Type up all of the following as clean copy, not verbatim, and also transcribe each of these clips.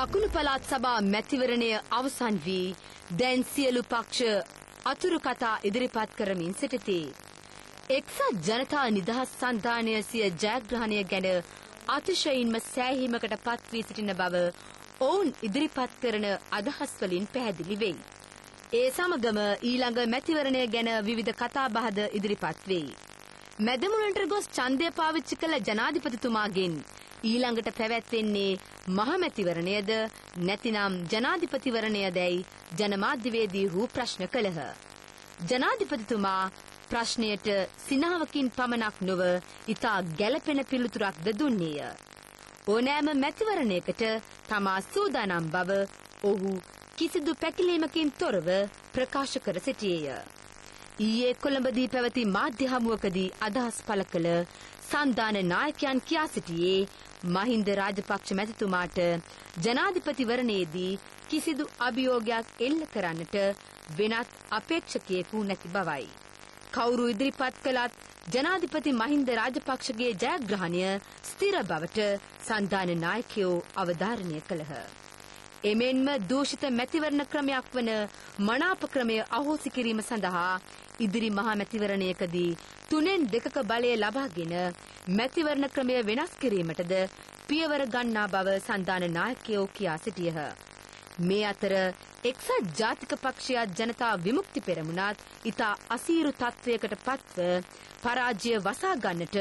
දකුණු පළාත් සභා මැතිවරණය අවසන් වී දැන් සියලු පක්ෂ අතුරු කතා ඉදිරිපත් කරමින් සිටිති. එක්සත් ජනතා නිදහස් සන්ධානය සිය ජයග්‍රහණය ගැන අතිශයින්ම සෑහීමකට පත් වී සිටින බව ඔවුන් ඉදිරිපත් කරන අදහස් වලින් පැහැදිලි වෙයි. ඒ සමගම ඊළඟ මැතිවරණය ගැන විවිධ කතාබහද ඉදිරිපත් වෙයි. මැදමුණට ගොස් ඡන්දය පාවිච්චි කළ ජනාධිපතිතුමාගෙන් ඊළඟට පැවැත්වෙන්නේ මහමැතිවරණයද නැතිනම් ජනාධිපතිවරණයදයි ජනමාධ්‍යවේදීහු ප්‍රශ්න කළහ. ජනාධිපතිතුමා ප්‍රශ්නයට සිනාවකින් පමණක් නොව ඉතා ගැළපෙන පිළිතුරක්ද දුන්නේය. ඕනෑම මැතිවරණයකට තමා සූදානම් බව ඔහු කිසිදු පැකිලීමකින් තොරව ප්‍රකාශ කර සිටියේය. ඊයේ කොළඹදී පැවති මාධ්‍ය හමුවකදී අදහස් පළ කළ සන්ධාන නායකයන් කියා සිටියේ මහින්ද රාජපක්ෂ මැතිතුමාට ජනාධිපතිවරණයේදී කිසිදු අභියෝගයක් එල්ල කරන්නට වෙනත් අපේක්ෂකයෙකු නැති බවයි. කවුරු ඉදිරිපත් කළත් ජනාධිපති මහින්ද රාජපක්ෂගේ ජයග්‍රහණය ස්ථිර බවට සන්ධාන නායකයෝ අවධාරණය කළහ. එමෙන්ම දූෂිත මැතිවරණ ක්‍රමයක් වන මනාප ක්‍රමය අහෝසි කිරීම සඳහා ඉදිරි මහා මැතිවරණයකදී 3/2 බලය ලබාගෙන මැතිවරණ ක්‍රමය වෙනස් කිරීමටද පියවර ගන්නා බව සන්ධාන නායකයෝ කියා සිටියහ. මේ අතර එක්සත් ජාතික පක්ෂය ජනතා විමුක්ති පෙරමුණත් ඉතා අසීරු තත්වයකට පත්ව පරාජය වසා ගන්නට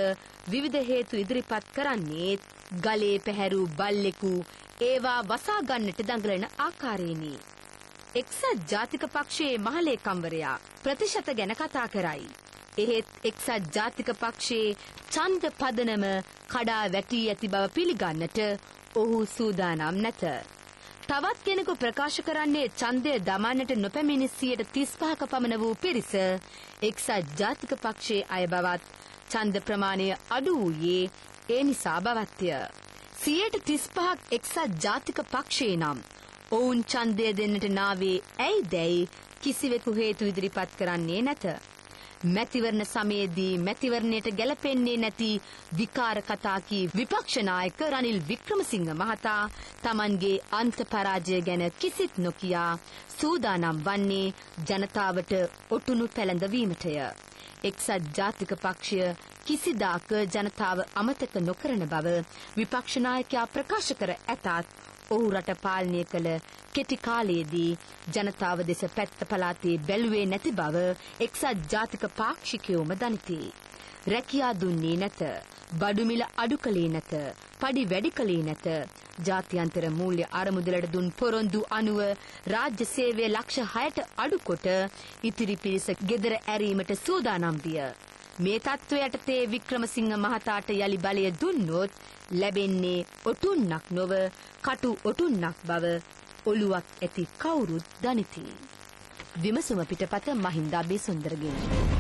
විවිධ හේතු ඉදිරිපත් කරන්නේ ගලේ පැහැරූ බල්ලෙකු ඒවා වසා ගන්නට දඟලන ආකාරයෙනි. එක්සත් ජාතික පක්ෂයේ මහලේකම්වරයා ප්‍රතිශත ගැන කතා කරයි. එහෙත් එක්සත් ජාතික පක්ෂයේ ඡන්ද පදනම කඩා වැටී ඇති බව පිළිගන්නට ඔහු සූදානම් නැත. තවත් කෙනෙකු ප්‍රකාශ කරන්නේ ඡන්දය දමන්නට නොපැමිණි 35% පමණ වූ පිරිස එක්සත් ජාතික පක්ෂයේ අය බවත් ඡන්ද ප්‍රමාණය අඩු වූයේ ඒ නිසා බවත්ය. 35% එක්සත් ජාතික පක්ෂයේ නම් ඔවුන් ඡන්දය දෙන්නට නාවේ ඇයිදැයි කිසිවෙකු හේතු ඉදිරිපත් කරන්නේ නැත. මැතිවරණ සමයේදී මැතිවරණයට ගැලපෙන්නේ නැති විකාර කතා කී විපක්ෂ නායක රනිල් වික්‍රමසිංහ මහතා තමන්ගේ අන්ත පරාජය ගැන කිසිත් නොකියා සූදානම් වන්නේ ජනතාවට ඔටුනු පැලඳවීමටය. එක්සත් ජාතික පක්ෂය කිසිදාක ජනතාව අමතක නොකරන බව විපක්ෂ නායකයා ප්‍රකාශ කර ඇතත් ඔහු රට පාලනය කළ කෙටි කාලයේදී ජනතාව දෙස පැත්ත පළාතේ බැලුවේ නැති බව එක්සත් ජාතික පාක්ෂිකයෝම දනිති. රැකියා දුන්නේ නැත, බඩු මිල අඩු කළේ නැත, පඩි වැඩි කළේ නැත, ජාත්‍යන්තර මූල්‍ය අරමුදලට දුන් පොරොන්දු අනුව රාජ්‍ය සේවය ලක්ෂ 6ට අඩු කොට ඉතිරි පිරිස ගෙදර ඇරීමට සූදානම් විය. මේ තත්ත්වය යටතේ වික්‍රමසිංහ මහතාට යලි බලය දුන්නොත් ලැබෙන්නේ ඔටුන්නක් නොව කටු ඔටුන්නක් බව ඔළුවක් ඇති කවුරුත් දනිති. විමසුම පිටපත මහින්ද අබේසුන්දරගෙන්.